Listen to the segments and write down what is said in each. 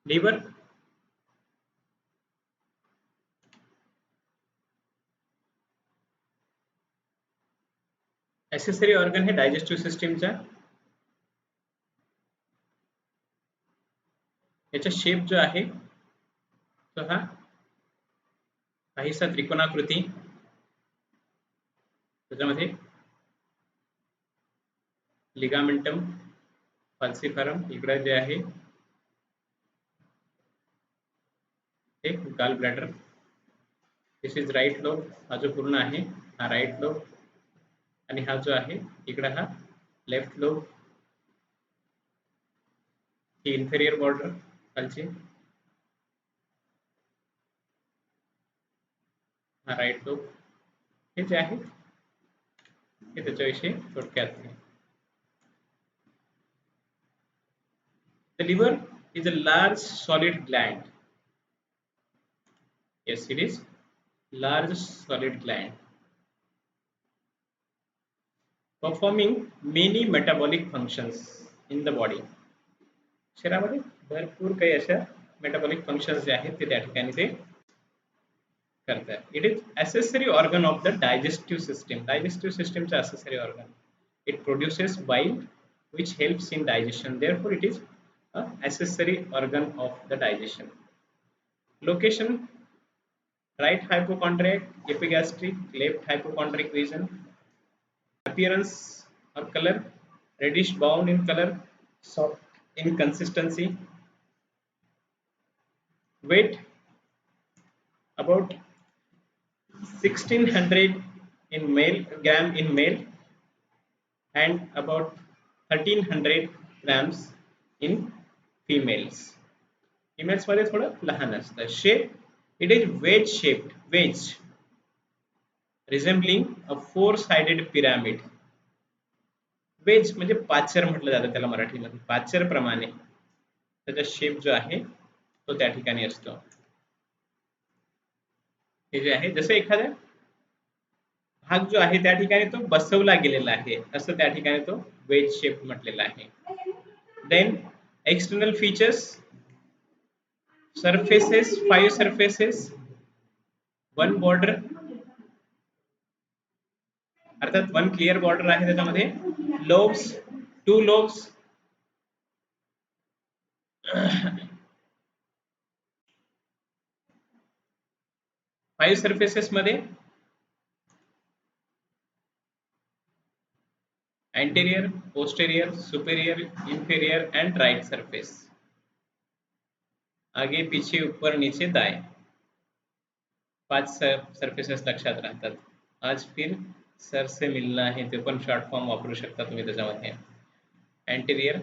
liver, accessory organ है digestive system चा. याचा शेप जो आहे तो हा काहीसा त्रिकोणाकृती, त्याच्यामध्ये लिगामेंटम फाल्सिफरम इकडे जे आहे एक gallbladder. This is right lobe. हा जो पूर्ण आहे हा राईट लोब आणि हा जो आहे इकडे हा लेफ्ट लोब. ही इन्फेरियर बॉर्डर खालची, हा राईट लोब. हे जे आहे हे त्याच्याविषयी थोडक्यात. The liver is a large solid gland. Yes, it is large solid gland performing many metabolic functions in the body. शरीरामध्ये भरपूर काही अशा मेटाबॉलिक फंक्शन्स जे आहेत ते त्या ठिकाणी ते करतात. It is accessory organ of the digestive system. Digestive system चा accessory organ. It produces bile which helps in digestion. Therefore, it is a accessory organ of the digestion. Location: right hypochondriac, epigastric, left hypochondriac region. Appearance or color: reddish brown in color, soft in consistency. Weight: about 1600 in male gram in male and about 1300 grams in females. Females मध्ये थोडं लहान असतं. Shape: it is wedge shaped, wedge resembling a four-sided pyramid. Wedge म्हणजे पाचर म्हटलं जातं त्याला मराठीमध्ये. पाचर प्रमाणे त्याचा शेप जो आहे तो त्या ठिकाणी असतो. हे जे आहे जसं एखादा भाग जो आहे त्या ठिकाणी तो बसवला गेलेला आहे असं त्या ठिकाणी तो वेज शेप म्हटलेला आहे. Then external features: surfaces, 5 surfaces, 1 border, अर्थात 1 क्लिअर बॉर्डर आहे त्याच्यामध्ये. लोब्स, 2 लोब्स, 5 सरफेसेस मध्ये anterior, posterior, superior, inferior and right surface. आगे पीछे ऊपर नीचे दाएं 5 सरफेसेस लक्षात राहतात. आज फिर सर से मिलना है ते पण शॉर्ट फॉर्म वापरू शकता तुम्ही त्याच्यामध्ये. anterior,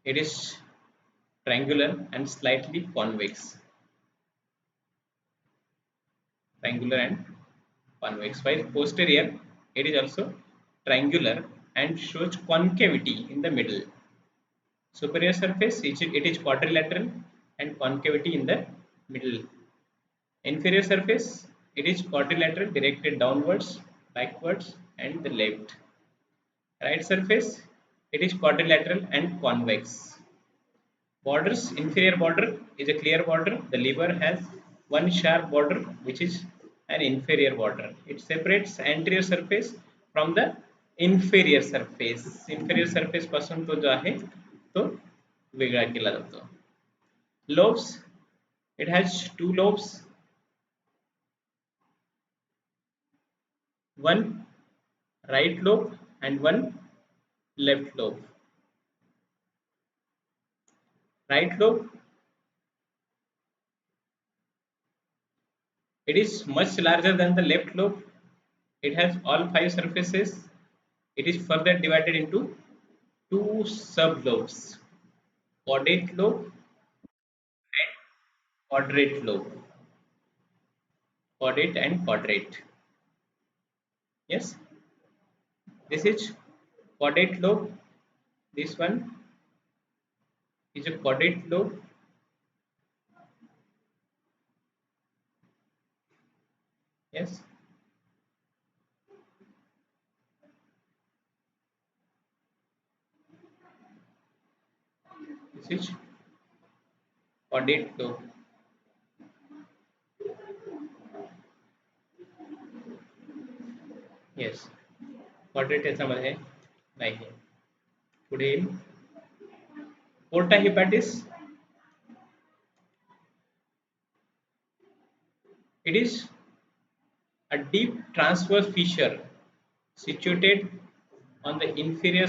it is triangular and slightly convex. Triangular and convex. While posterior, it is also triangular and shows concavity in the middle. Superior surface, it is quadrilateral and concavity in the middle. Inferior surface, it is quadrilateral directed downwards, backwards and the left. Right surface, it is quadrilateral and convex. Borders: inferior border is a clear border. The liver has one sharp border which is an inferior border. It separates anterior surface from the inferior surface. Inferior surface पासून तो जो आहे तो वेगळा केला जातो. Lobes, it has 2 lobes, one right lobe and one left lobe. Right lobe, it is much larger than the left lobe. It has all 5 surfaces. It is further divided into 2 sublobes: caudate lobe and quadrate lobe. Caudate and quadrate. Yes, this is caudate lobe. This one is a caudate lobe. Yes. This is caudate lobe. Yes, caudate याच्यामध्ये नाही. पुढे porta hepatis. It is a deep transverse fissure situated on the inferior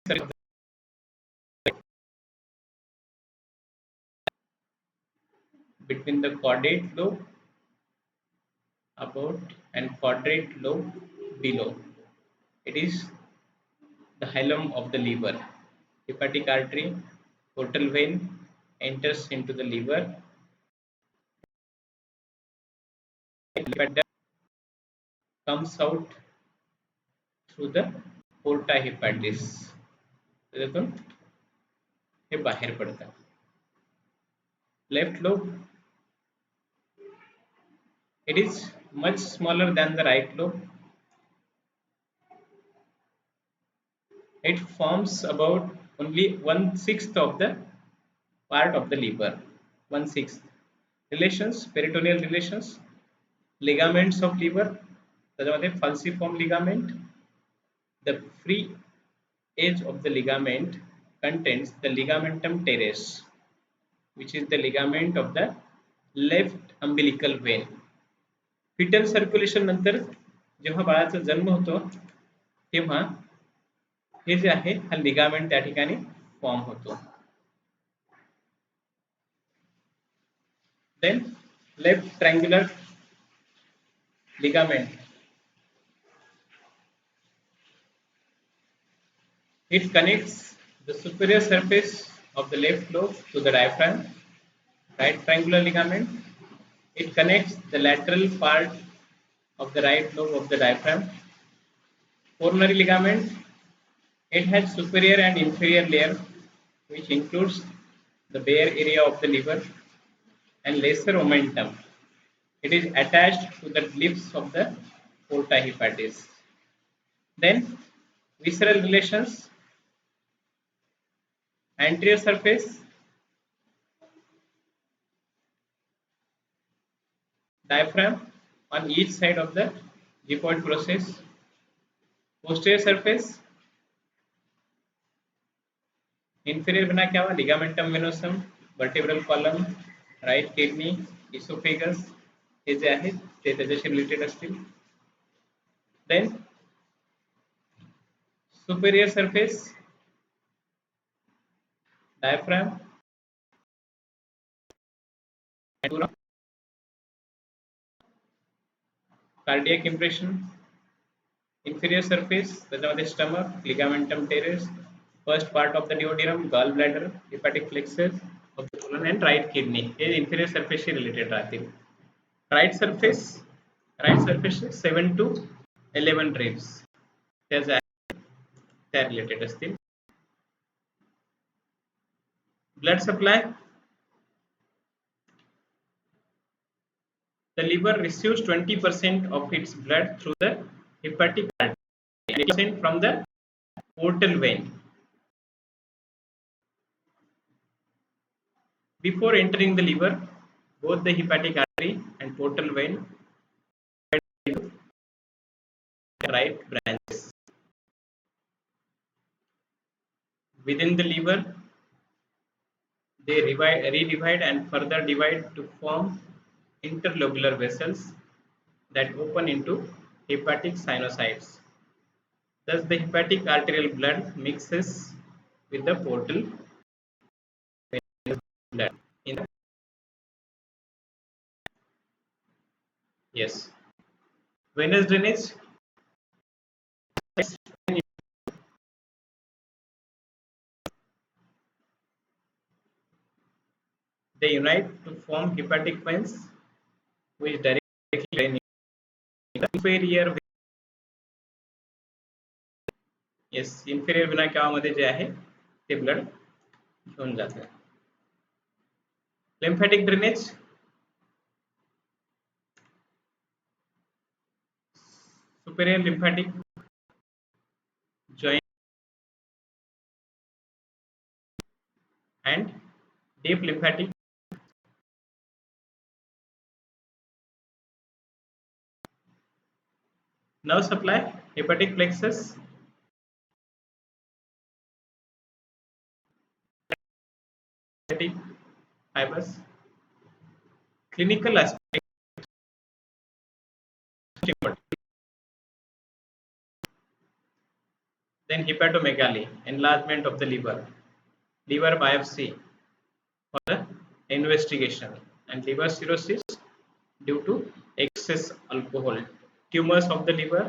surface between the caudate lobe above and caudate lobe below. It is the hilum of the liver. Hepatic artery, portal vein enters into the liver. Lipid comes out through the porta hepatis. त्याच्यातून हे बाहेर पडतात. Left lobe, it is much smaller than the right lobe. It forms about only 1/6 of the part of the liver. 1/6. Relations, peritoneal relations, ligaments of liver, त्याच्यामध्ये falciform ligament. The free edge of the ligament contains the ligamentum teres, which is the ligament of the left umbilical vein. Fetal circulation नंतर जेव्हा बाळाचा जन्म होतो तेव्हा हे जे आहे हा ligament त्या ठिकाणी फॉर्म होतो. Then left triangular ligament, it connects the superior surface of the left lobe to the diaphragm. Right triangular ligament, it connects the lateral part of the right lobe of the diaphragm. Coronary ligament, it has superior and inferior layer which includes the bare area of the liver and lesser omentum. It is attached to the lips of the porta hepatis. Then visceral relations, anterior surface, diaphragm on each side of the gypoid process, posterior surface, inferior vena cava, ligamentum venosum, vertebral column, right kidney, esophagus, हे जे आहेत ते त्याच्याशी related असतील. Then superior surface, diaphragm, cardiac impression, inferior surface, त्याच्यामध्ये stomach, ligamentum teres, first part of the duodenum, gallbladder, hepatic plexus of the colon and right kidney. हे inferior surface शी related राहतील. Right surface 7 to 11 ribs त्या related असतील. Blood supply, the liver receives 20% of its blood through the hepatic artery and 80% from the portal vein. Before entering the liver, both the hepatic artery and portal vein into right branches. Within the liver, they redivide and further divide to form interlobular vessels that open into hepatic sinusoids. Thus, the hepatic arterial blood mixes with the portal blood. Yes. Venous drainage. They unite to form hepatic veins which directly drain into the inferior. Yes, inferior vena cava मध्ये जे आहे ते blood घेऊन जाते. Lymphatic drainage, superior lymphatic joint and deep lymphatic nerve supply, hepatic plexus, hepatic fibers, clinical aspect, then hepatomegaly, enlargement of the liver biopsy for the investigation, and liver cirrhosis due to excess alcohol. Tumors of the liver,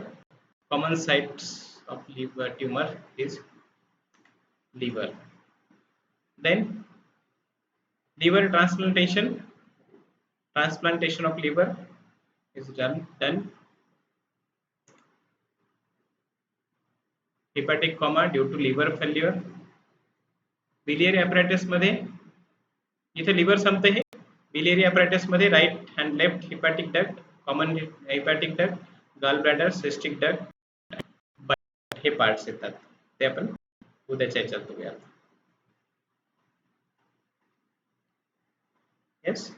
common sites of liver tumor is liver. Then liver transplantation of liver is done. Hepatic coma due to liver failure. Biliary apparatus मध्ये इथे liver संपते हे बिलियरी apparatus मध्ये right and left hepatic duct, common hepatic duct, gall bladder, cystic duct हे parts येतात. ते आपण उद्याच्या याच्यात बघूया. येस